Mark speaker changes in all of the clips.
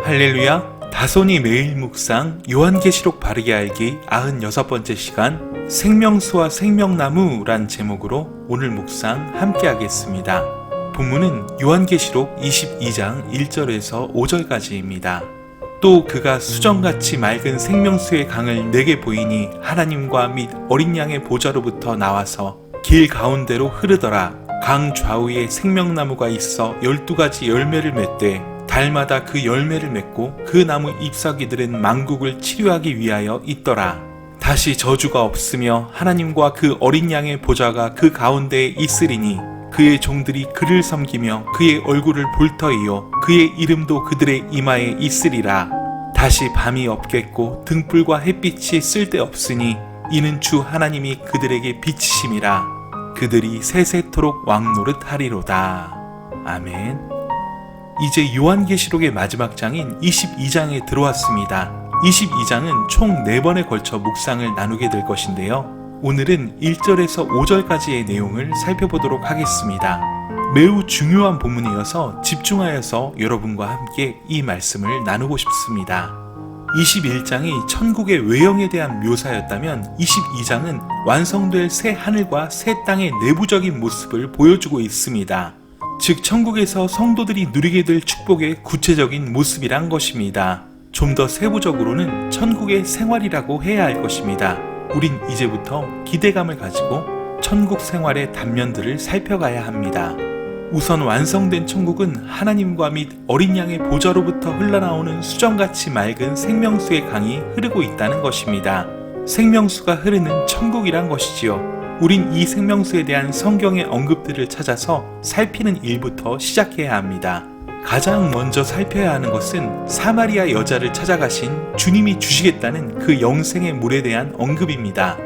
Speaker 1: 할렐루야! 다손이 매일 묵상 요한계시록 바르게 알기 96번째 시간 생명수와 생명나무란 제목으로 오늘 묵상 함께 하겠습니다. 본문은 요한계시록 22장 1절에서 5절까지입니다. 또 그가 수정같이 맑은 생명수의 강을 내게 보이니 하나님과 및 어린 양의 보좌로부터 나와서 길 가운데로 흐르더라. 강 좌우에 생명나무가 있어 12가지 열매를 맺되 달마다 그 열매를 맺고 그 나무 잎사귀들은 만국을 치료하기 위하여 있더라. 다시 저주가 없으며 하나님과 그 어린 양의 보좌가 그 가운데에 있으리니 그의 종들이 그를 섬기며 그의 얼굴을 볼 터이요 그의 이름도 그들의 이마에 있으리라. 다시 밤이 없겠고 등불과 햇빛이 쓸데없으니 이는 주 하나님이 그들에게 빛이심이라. 그들이 세세토록 왕노릇하리로다. 아멘. 이제 요한계시록의 마지막 장인 22장에 들어왔습니다. 22장은 총 4번에 걸쳐 묵상을 나누게 될 것인데요. 오늘은 1절에서 5절까지의 내용을 살펴보도록 하겠습니다. 매우 중요한 본문이어서 집중하여서 여러분과 함께 이 말씀을 나누고 싶습니다. 21장이 천국의 외형에 대한 묘사였다면 22장은 완성될 새 하늘과 새 땅의 내부적인 모습을 보여주고 있습니다. 즉 천국에서 성도들이 누리게 될 축복의 구체적인 모습이란 것입니다. 좀 더 세부적으로는 천국의 생활이라고 해야 할 것입니다. 우린 이제부터 기대감을 가지고 천국 생활의 단면들을 살펴가야 합니다. 우선 완성된 천국은 하나님과 및 어린 양의 보좌로부터 흘러나오는 수정같이 맑은 생명수의 강이 흐르고 있다는 것입니다. 생명수가 흐르는 천국이란 것이지요. 우린 이 생명수에 대한 성경의 언급들을 찾아서 살피는 일부터 시작해야 합니다. 가장 먼저 살펴야 하는 것은 사마리아 여자를 찾아가신 주님이 주시겠다는 그 영생의 물에 대한 언급입니다.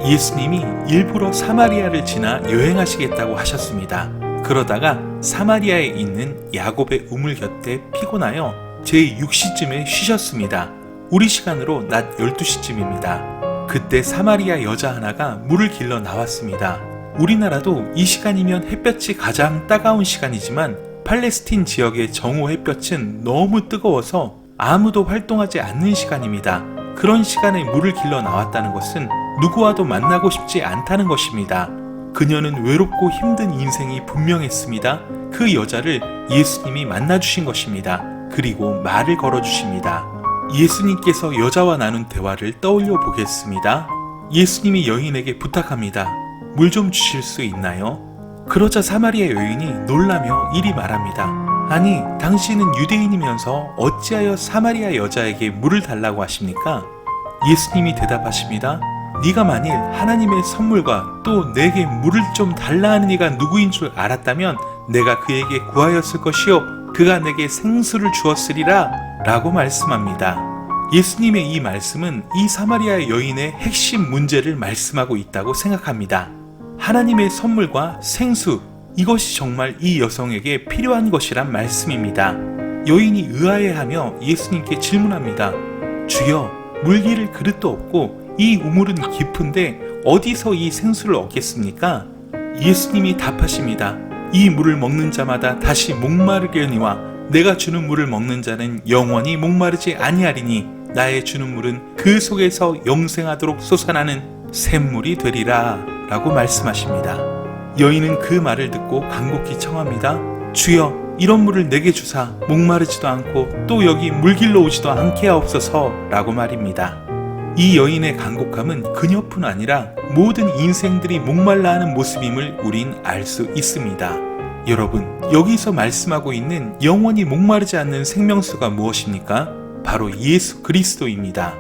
Speaker 1: 예수님이 일부러 사마리아를 지나 여행하시겠다고 하셨습니다. 그러다가 사마리아에 있는 야곱의 우물 곁에 피곤하여 제6시쯤에 쉬셨습니다. 우리 시간으로 낮 12시쯤입니다. 그때 사마리아 여자 하나가 물을 길러 나왔습니다. 우리나라도 이 시간이면 햇볕이 가장 따가운 시간이지만 팔레스틴 지역의 정오 햇볕은 너무 뜨거워서 아무도 활동하지 않는 시간입니다. 그런 시간에 물을 길러 나왔다는 것은 누구와도 만나고 싶지 않다는 것입니다. 그녀는 외롭고 힘든 인생이 분명했습니다. 그 여자를 예수님이 만나주신 것입니다. 그리고 말을 걸어주십니다. 예수님께서 여자와 나눈 대화를 떠올려 보겠습니다. 예수님이 여인에게 부탁합니다. 물 좀 주실 수 있나요? 그러자 사마리아 여인이 놀라며 이리 말합니다. 아니, 당신은 유대인이면서 어찌하여 사마리아 여자에게 물을 달라고 하십니까? 예수님이 대답하십니다. 네가 만일 하나님의 선물과 또 내게 물을 좀 달라 하는 이가 누구인 줄 알았다면 내가 그에게 구하였을 것이요 그가 내게 생수를 주었으리라 라고 말씀합니다. 예수님의 이 말씀은 이 사마리아 여인의 핵심 문제를 말씀하고 있다고 생각합니다. 하나님의 선물과 생수, 이것이 정말 이 여성에게 필요한 것이란 말씀입니다. 여인이 의아해하며 예수님께 질문합니다. 주여, 물기를 그릇도 없고 이 우물은 깊은데 어디서 이 생수를 얻겠습니까? 예수님이 답하십니다. 이 물을 먹는 자마다 다시 목마르려니와 내가 주는 물을 먹는 자는 영원히 목마르지 아니하리니 나의 주는 물은 그 속에서 영생하도록 솟아나는 샘물이 되리라 라고 말씀하십니다. 여인은 그 말을 듣고 간곡히 청합니다. 주여, 이런 물을 내게 주사 목마르지도 않고 또 여기 물 길러 오지도 않게 하옵소서 라고 말입니다. 이 여인의 간곡함은 그녀뿐 아니라 모든 인생들이 목말라하는 모습임을 우린 알 수 있습니다. 여러분, 여기서 말씀하고 있는 영원히 목마르지 않는 생명수가 무엇입니까? 바로 예수 그리스도입니다.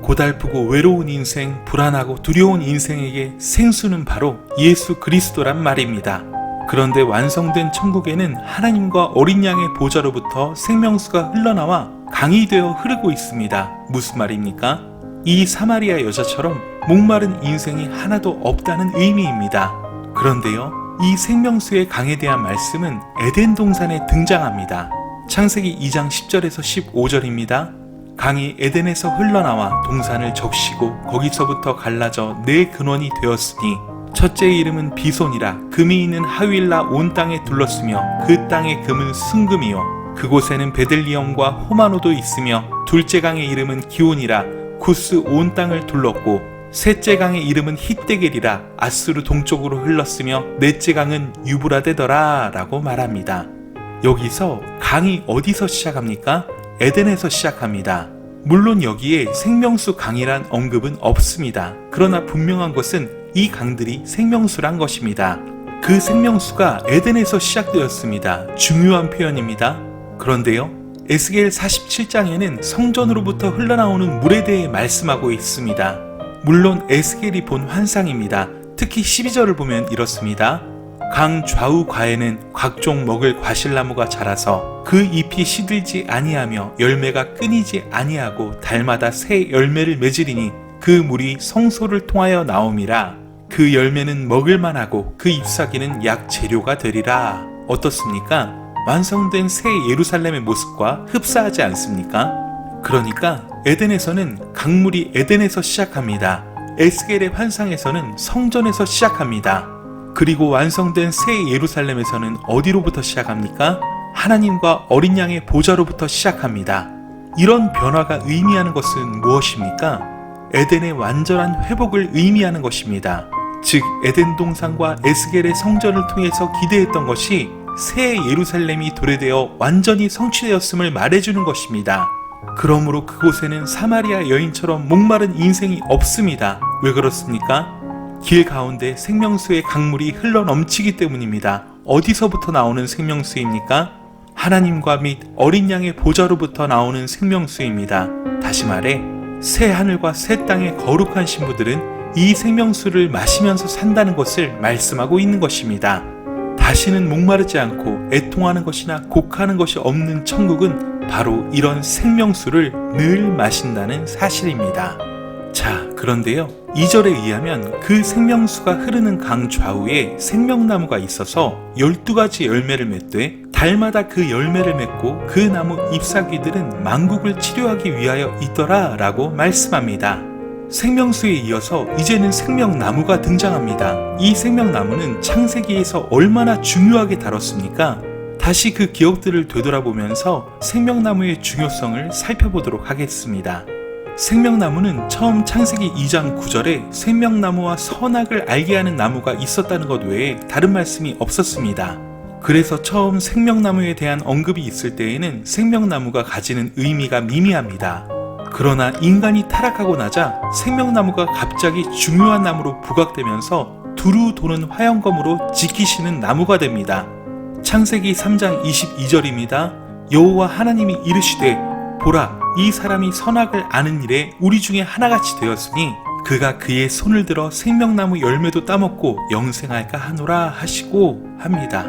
Speaker 1: 고달프고 외로운 인생, 불안하고 두려운 인생에게 생수는 바로 예수 그리스도란 말입니다. 그런데 완성된 천국에는 하나님과 어린 양의 보좌로부터 생명수가 흘러나와 강이 되어 흐르고 있습니다. 무슨 말입니까? 이 사마리아 여자처럼 목마른 인생이 하나도 없다는 의미입니다. 그런데요, 이 생명수의 강에 대한 말씀은 에덴 동산에 등장합니다. 창세기 2장 10절에서 15절입니다. 강이 에덴에서 흘러나와 동산을 적시고 거기서부터 갈라져 네 근원이 되었으니 첫째의 이름은 비손이라 금이 있는 하윌라 온 땅에 둘렀으며 그 땅의 금은 순금이요 그곳에는 베들리엄과 호마노도 있으며 둘째 강의 이름은 기온이라 구스 온 땅을 둘렀고 셋째 강의 이름은 hit데겔이라 아수르 동쪽으로 흘렀으며 넷째 강은 유브라데더라 라고 말합니다. 여기서 강이 어디서 시작합니까? 에덴에서 시작합니다. 물론 여기에 생명수 강이란 언급은 없습니다. 그러나 분명한 것은 이 강들이 생명수란 것입니다. 그 생명수가 에덴에서 시작되었습니다. 중요한 표현입니다. 그런데요, 에스겔 47장에는 성전으로부터 흘러나오는 물에 대해 말씀하고 있습니다. 물론 에스겔이 본 환상입니다. 특히 12절을 보면 이렇습니다. 강 좌우 과에는 각종 먹을 과실나무가 자라서 그 잎이 시들지 아니하며 열매가 끊이지 아니하고 달마다 새 열매를 맺으리니 그 물이 성소를 통하여 나옴이라. 그 열매는 먹을만하고 그 잎사귀는 약 재료가 되리라. 어떻습니까? 완성된 새 예루살렘의 모습과 흡사하지 않습니까? 그러니까 에덴에서는 강물이 에덴에서 시작합니다. 에스겔의 환상에서는 성전에서 시작합니다. 그리고 완성된 새 예루살렘에서는 어디로부터 시작합니까? 하나님과 어린 양의 보좌로부터 시작합니다. 이런 변화가 의미하는 것은 무엇입니까? 에덴의 완전한 회복을 의미하는 것입니다. 즉 에덴 동산과 에스겔의 성전을 통해서 기대했던 것이 새 예루살렘이 도래되어 완전히 성취되었음을 말해주는 것입니다. 그러므로 그곳에는 사마리아 여인처럼 목마른 인생이 없습니다. 왜 그렇습니까? 길 가운데 생명수의 강물이 흘러넘치기 때문입니다. 어디서부터 나오는 생명수입니까? 하나님과 및 어린 양의 보좌로부터 나오는 생명수입니다. 다시 말해 새 하늘과 새 땅의 거룩한 신부들은 이 생명수를 마시면서 산다는 것을 말씀하고 있는 것입니다. 다시는 목마르지 않고 애통하는 것이나 곡하는 것이 없는 천국은 바로 이런 생명수를 늘 마신다는 사실입니다. 자, 그런데요, 2절에 의하면 그 생명수가 흐르는 강 좌우에 생명나무가 있어서 12가지 열매를 맺되 달마다 그 열매를 맺고 그 나무 잎사귀들은 만국을 치료하기 위하여 있더라 라고 말씀합니다. 생명수에 이어서 이제는 생명나무가 등장합니다. 이 생명나무는 창세기에서 얼마나 중요하게 다뤘습니까? 다시 그 기억들을 되돌아보면서 생명나무의 중요성을 살펴보도록 하겠습니다. 생명나무는 처음 창세기 2장 9절에 생명나무와 선악을 알게 하는 나무가 있었다는 것 외에 다른 말씀이 없었습니다. 그래서 처음 생명나무에 대한 언급이 있을 때에는 생명나무가 가지는 의미가 미미합니다. 그러나 인간이 타락하고 나자 생명나무가 갑자기 중요한 나무로 부각되면서 두루 도는 화영검으로 지키시는 나무가 됩니다. 창세기 3장 22절입니다. 여호와 하나님이 이르시되 보라, 이 사람이 선악을 아는 일에 우리 중에 하나같이 되었으니 그가 그의 손을 들어 생명나무 열매도 따먹고 영생할까 하노라 하시고 합니다.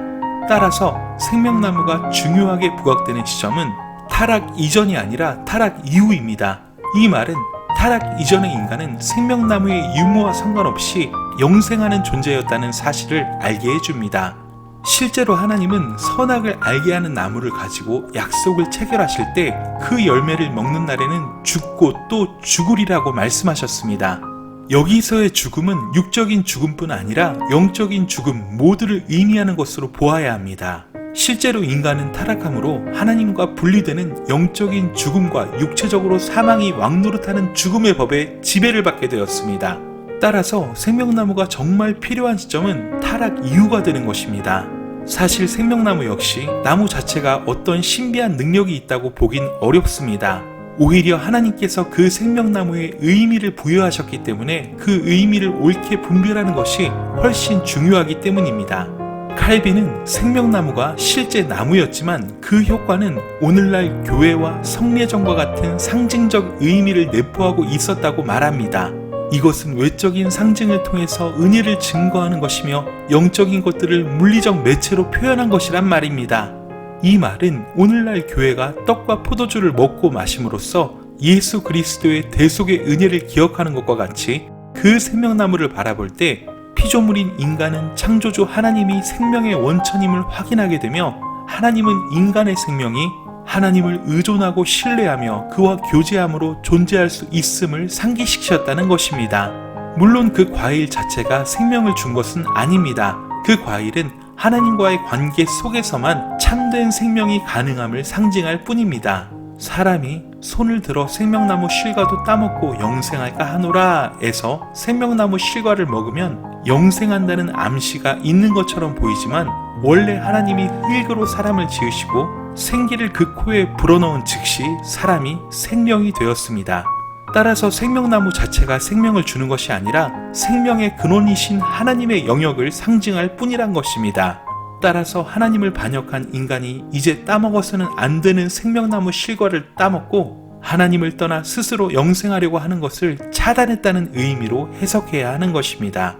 Speaker 1: 따라서 생명나무가 중요하게 부각되는 시점은 타락 이전이 아니라 타락 이후입니다. 이 말은 타락 이전의 인간은 생명나무의 유무와 상관없이 영생하는 존재였다는 사실을 알게 해줍니다. 실제로 하나님은 선악을 알게 하는 나무를 가지고 약속을 체결하실 때 그 열매를 먹는 날에는 죽고 또 죽으리라고 말씀하셨습니다. 여기서의 죽음은 육적인 죽음뿐 아니라 영적인 죽음 모두를 의미하는 것으로 보아야 합니다. 실제로 인간은 타락함으로 하나님과 분리되는 영적인 죽음과 육체적으로 사망이 왕노릇하는 죽음의 법에 지배를 받게 되었습니다. 따라서 생명나무가 정말 필요한 시점은 타락 이후가 되는 것입니다. 사실 생명나무 역시 나무 자체가 어떤 신비한 능력이 있다고 보긴 어렵습니다. 오히려 하나님께서 그 생명나무에 의미를 부여하셨기 때문에 그 의미를 옳게 분별하는 것이 훨씬 중요하기 때문입니다. 칼빈은 생명나무가 실제 나무였지만 그 효과는 오늘날 교회와 성례전과 같은 상징적 의미를 내포하고 있었다고 말합니다. 이것은 외적인 상징을 통해서 은혜를 증거하는 것이며 영적인 것들을 물리적 매체로 표현한 것이란 말입니다. 이 말은 오늘날 교회가 떡과 포도주를 먹고 마심으로써 예수 그리스도의 대속의 은혜를 기억하는 것과 같이 그 생명나무를 바라볼 때 피조물인 인간은 창조주 하나님이 생명의 원천임을 확인하게 되며 하나님은 인간의 생명이 하나님을 의존하고 신뢰하며 그와 교제함으로 존재할 수 있음을 상기시키셨다는 것입니다. 물론 그 과일 자체가 생명을 준 것은 아닙니다. 그 과일은 하나님과의 관계 속에서만 참된 생명이 가능함을 상징할 뿐입니다. 사람이 손을 들어 생명나무 실과도 따먹고 영생할까 하노라 에서 생명나무 실과를 먹으면 영생한다는 암시가 있는 것처럼 보이지만 원래 하나님이 흙으로 사람을 지으시고 생기를 그 코에 불어넣은 즉시 사람이 생명이 되었습니다. 따라서 생명나무 자체가 생명을 주는 것이 아니라 생명의 근원이신 하나님의 영역을 상징할 뿐이란 것입니다. 따라서 하나님을 반역한 인간이 이제 따먹어서는 안 되는 생명나무 실과를 따먹고 하나님을 떠나 스스로 영생하려고 하는 것을 차단했다는 의미로 해석해야 하는 것입니다.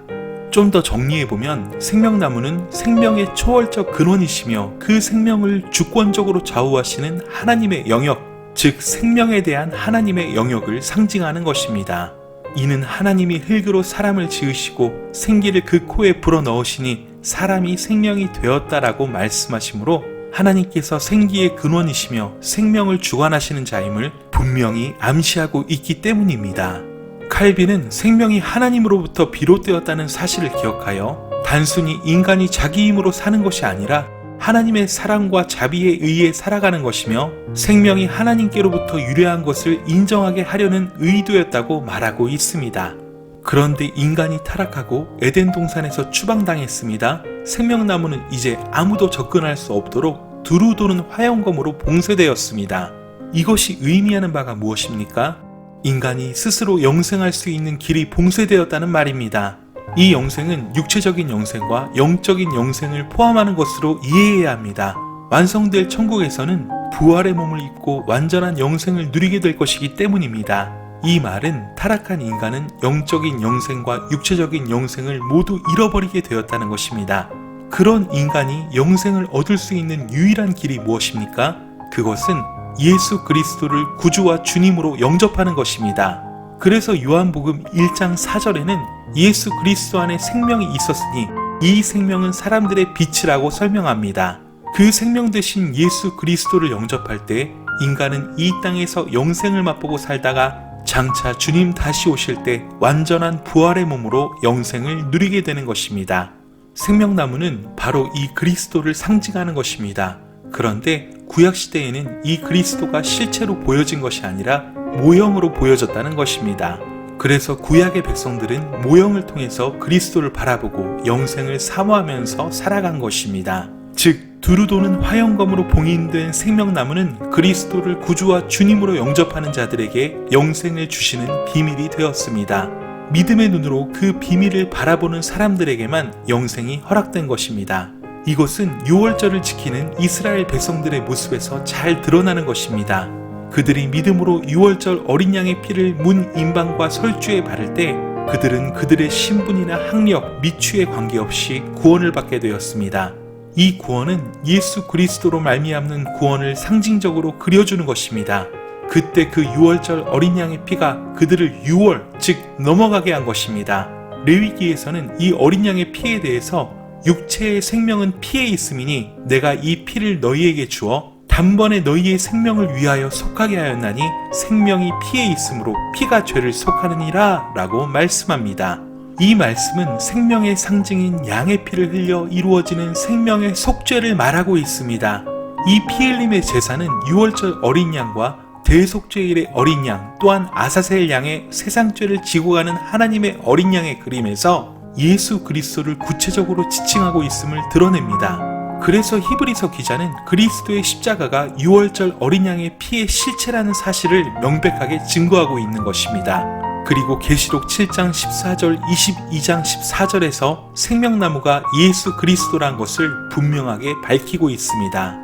Speaker 1: 좀 더 정리해보면 생명나무는 생명의 초월적 근원이시며 그 생명을 주권적으로 좌우하시는 하나님의 영역, 즉 생명에 대한 하나님의 영역을 상징하는 것입니다. 이는 하나님이 흙으로 사람을 지으시고 생기를 그 코에 불어넣으시니 사람이 생명이 되었다라고 말씀하시므로 하나님께서 생기의 근원이시며 생명을 주관하시는 자임을 분명히 암시하고 있기 때문입니다. 칼빈은 생명이 하나님으로부터 비롯되었다는 사실을 기억하여 단순히 인간이 자기 힘으로 사는 것이 아니라 하나님의 사랑과 자비에 의해 살아가는 것이며 생명이 하나님께로부터 유래한 것을 인정하게 하려는 의도였다고 말하고 있습니다. 그런데 인간이 타락하고 에덴 동산에서 추방당했습니다. 생명나무는 이제 아무도 접근할 수 없도록 두루 도는 화영검으로 봉쇄되었습니다. 이것이 의미하는 바가 무엇입니까? 인간이 스스로 영생할 수 있는 길이 봉쇄되었다는 말입니다. 이 영생은 육체적인 영생과 영적인 영생을 포함하는 것으로 이해해야 합니다. 완성될 천국에서는 부활의 몸을 입고 완전한 영생을 누리게 될 것이기 때문입니다. 이 말은 타락한 인간은 영적인 영생과 육체적인 영생을 모두 잃어버리게 되었다는 것입니다. 그런 인간이 영생을 얻을 수 있는 유일한 길이 무엇입니까? 그것은 예수 그리스도를 구주와 주님으로 영접하는 것입니다. 그래서 요한복음 1장 4절에는 예수 그리스도 안에 생명이 있었으니 이 생명은 사람들의 빛이라고 설명합니다. 그 생명 되신 예수 그리스도를 영접할 때 인간은 이 땅에서 영생을 맛보고 살다가 장차 주님 다시 오실 때 완전한 부활의 몸으로 영생을 누리게 되는 것입니다. 생명나무는 바로 이 그리스도를 상징하는 것입니다. 그런데 구약시대에는 이 그리스도가 실체로 보여진 것이 아니라 모형으로 보여졌다는 것입니다. 그래서 구약의 백성들은 모형을 통해서 그리스도를 바라보고 영생을 사모하면서 살아간 것입니다. 즉 두루도는 화영검으로 봉인된 생명나무는 그리스도를 구주와 주님으로 영접하는 자들에게 영생을 주시는 비밀이 되었습니다. 믿음의 눈으로 그 비밀을 바라보는 사람들에게만 영생이 허락된 것입니다. 이것은 유월절을 지키는 이스라엘 백성들의 모습에서 잘 드러나는 것입니다. 그들이 믿음으로 유월절 어린 양의 피를 문 임방과 설주에 바를 때 그들은 그들의 신분이나 학력, 미취에 관계없이 구원을 받게 되었습니다. 이 구원은 예수 그리스도로 말미암는 구원을 상징적으로 그려주는 것입니다. 그때 그 유월절 어린 양의 피가 그들을 유월, 즉 넘어가게 한 것입니다. 레위기에서는 이 어린 양의 피에 대해서 육체의 생명은 피에 있음이니 내가 이 피를 너희에게 주어 단번에 너희의 생명을 위하여 속하게 하였나니 생명이 피에 있으므로 피가 죄를 속하느니라 라고 말씀합니다. 이 말씀은 생명의 상징인 양의 피를 흘려 이루어지는 생명의 속죄를 말하고 있습니다. 이 피 흘림의 제사는 유월절 어린 양과 대속죄일의 어린 양 또한 아사셀 양의 세상죄를 지고 가는 하나님의 어린 양의 그림에서 예수 그리스도를 구체적으로 지칭하고 있음을 드러냅니다. 그래서 히브리서 기자는 그리스도의 십자가가 유월절 어린 양의 피의 실체라는 사실을 명백하게 증거하고 있는 것입니다. 그리고 계시록 7장 14절, 22장 14절에서 생명나무가 예수 그리스도란 것을 분명하게 밝히고 있습니다.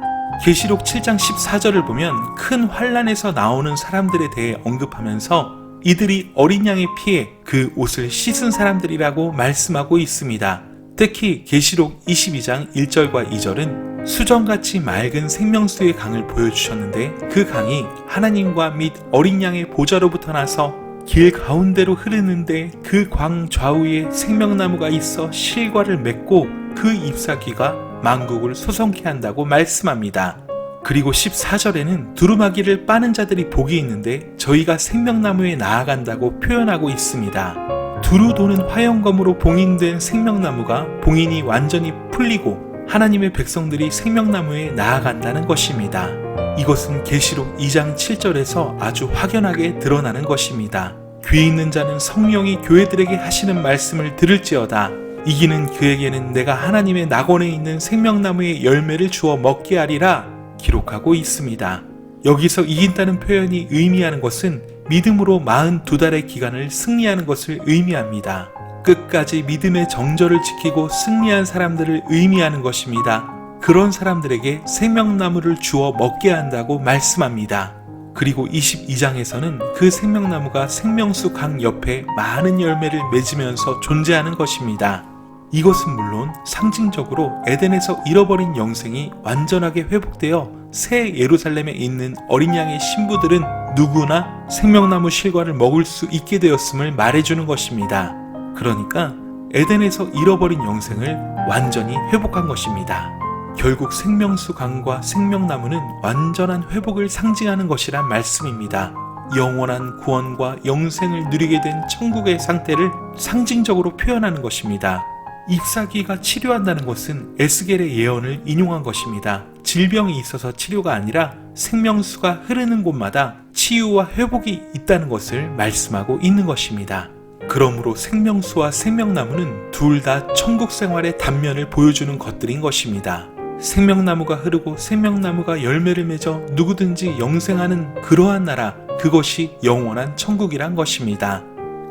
Speaker 1: 계시록 7장 14절을 보면 큰 환란에서 나오는 사람들에 대해 언급하면서 이들이 어린 양의 피에 그 옷을 씻은 사람들이라고 말씀하고 있습니다. 특히 계시록 22장 1절과 2절은 수정같이 맑은 생명수의 강을 보여주셨는데 그 강이 하나님과 및 어린 양의 보좌로부터 나서 길 가운데로 흐르는데 그 광 좌우에 생명나무가 있어 실과를 맺고 그 잎사귀가 만국을 소성케 한다고 말씀합니다. 그리고 14절에는 두루마기를 빠는 자들이 복이 있는데 저희가 생명나무에 나아간다고 표현하고 있습니다. 두루 도는 화영검으로 봉인된 생명나무가 봉인이 완전히 풀리고 하나님의 백성들이 생명나무에 나아간다는 것입니다. 이것은 계시록 2장 7절에서 아주 확연하게 드러나는 것입니다. 귀 있는 자는 성령이 교회들에게 하시는 말씀을 들을지어다. 이기는 그에게는 내가 하나님의 낙원에 있는 생명나무의 열매를 주어 먹게 하리라 기록하고 있습니다. 여기서 이긴다는 표현이 의미하는 것은 믿음으로 42달의 기간을 승리하는 것을 의미합니다. 끝까지 믿음의 정절을 지키고 승리한 사람들을 의미하는 것입니다. 그런 사람들에게 생명나무를 주어 먹게 한다고 말씀합니다. 그리고 22장에서는 그 생명나무가 생명수 강 옆에 많은 열매를 맺으면서 존재하는 것입니다. 이것은 물론 상징적으로 에덴에서 잃어버린 영생이 완전하게 회복되어 새 예루살렘에 있는 어린 양의 신부들은 누구나 생명나무 실과를 먹을 수 있게 되었음을 말해주는 것입니다. 그러니까 에덴에서 잃어버린 영생을 완전히 회복한 것입니다. 결국 생명수 강과 생명나무는 완전한 회복을 상징하는 것이란 말씀입니다. 영원한 구원과 영생을 누리게 된 천국의 상태를 상징적으로 표현하는 것입니다. 잎사귀가 치료한다는 것은 에스겔의 예언을 인용한 것입니다. 질병이 있어서 치료가 아니라 생명수가 흐르는 곳마다 치유와 회복이 있다는 것을 말씀하고 있는 것입니다. 그러므로 생명수와 생명나무는 둘 다 천국 생활의 단면을 보여주는 것들인 것입니다. 생명나무가 흐르고 생명나무가 열매를 맺어 누구든지 영생하는 그러한 나라, 그것이 영원한 천국이란 것입니다.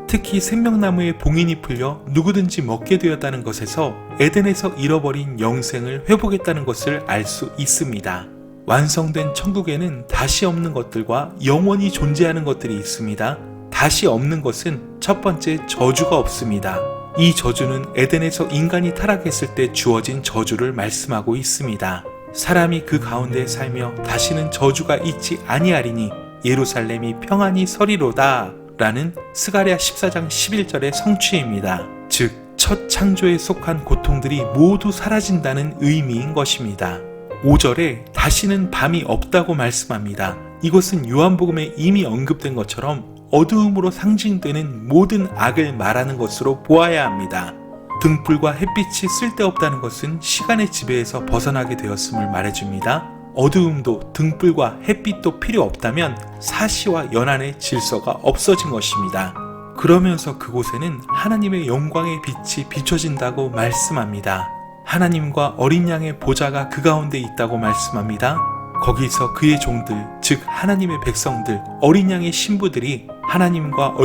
Speaker 1: 특히 생명나무의 봉인이 풀려 누구든지 먹게 되었다는 것에서 에덴에서 잃어버린 영생을 회복했다는 것을 알 수 있습니다. 완성된 천국에는 다시 없는 것들과 영원히 존재하는 것들이 있습니다. 다시 없는 것은 첫 번째 저주가 없습니다. 이 저주는 에덴에서 인간이 타락했을 때 주어진 저주를 말씀하고 있습니다. 사람이 그 가운데 살며 다시는 저주가 있지 아니하리니 예루살렘이 평안히 서리로다 라는 스가랴 14장 11절의 성취입니다. 즉, 첫 창조에 속한 고통들이 모두 사라진다는 의미인 것입니다. 5절에 다시는 밤이 없다고 말씀합니다. 이것은 요한복음에 이미 언급된 것처럼 어두움으로 상징되는 모든 악을 말하는 것으로 보아야 합니다. 등불과 햇빛이 쓸데없다는 것은 시간의 지배에서 벗어나게 되었음을 말해줍니다. 어두움도 등불과 햇빛도 필요 없다면 사시와 연한의 질서가 없어진 것입니다. 그러면서 그곳에는 하나님의 영광의 빛이 비춰진다고 말씀합니다. 하나님과 어린 양의 보좌가 그 가운데 있다고 말씀합니다. 거기서 그의 종들, 즉 하나님의 백성들, 어린 양의 신부들이 하나님과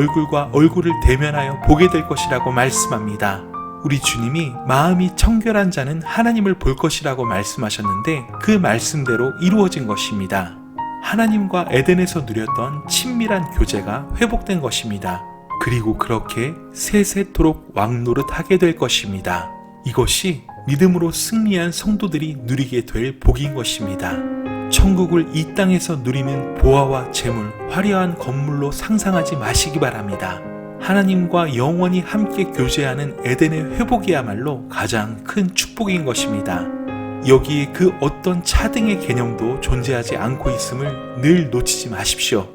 Speaker 1: 얼굴을 대면하여 보게 될 것이라고 말씀합니다. 우리 주님이 마음이 청결한 자는 하나님을 볼 것이라고 말씀하셨는데 그 말씀대로 이루어진 것입니다. 하나님과 에덴에서 누렸던 친밀한 교제가 회복된 것입니다. 그리고 그렇게 세세토록 왕노릇하게 될 것입니다. 이것이 믿음으로 승리한 성도들이 누리게 될 복인 것입니다. 천국을 이 땅에서 누리는 보화와 재물, 화려한 건물로 상상하지 마시기 바랍니다. 하나님과 영원히 함께 교제하는 에덴의 회복이야말로 가장 큰 축복인 것입니다. 여기에 그 어떤 차등의 개념도 존재하지 않고 있음을 늘 놓치지 마십시오.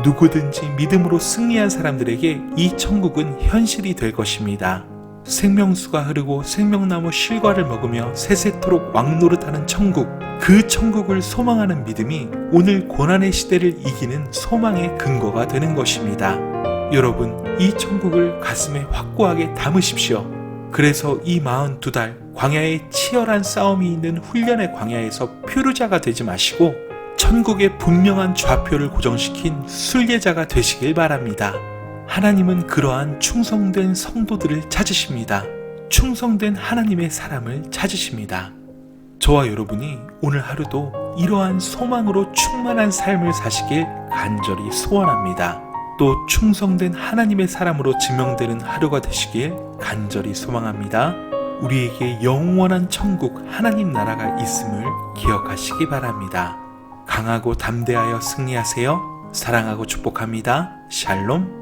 Speaker 1: 누구든지 믿음으로 승리한 사람들에게 이 천국은 현실이 될 것입니다. 생명수가 흐르고 생명나무 실과를 먹으며 세세토록 왕노릇하는 천국, 그 천국을 소망하는 믿음이 오늘 고난의 시대를 이기는 소망의 근거가 되는 것입니다. 여러분, 이 천국을 가슴에 확고하게 담으십시오. 그래서 이 42달 광야의 치열한 싸움이 있는 훈련의 광야에서 표류자가 되지 마시고 천국의 분명한 좌표를 고정시킨 순례자가 되시길 바랍니다. 하나님은 그러한 충성된 성도들을 찾으십니다. 충성된 하나님의 사람을 찾으십니다. 저와 여러분이 오늘 하루도 이러한 소망으로 충만한 삶을 사시길 간절히 소원합니다. 또 충성된 하나님의 사람으로 지명되는 하루가 되시길 간절히 소망합니다. 우리에게 영원한 천국 하나님 나라가 있음을 기억하시기 바랍니다. 강하고 담대하여 승리하세요. 사랑하고 축복합니다. 샬롬.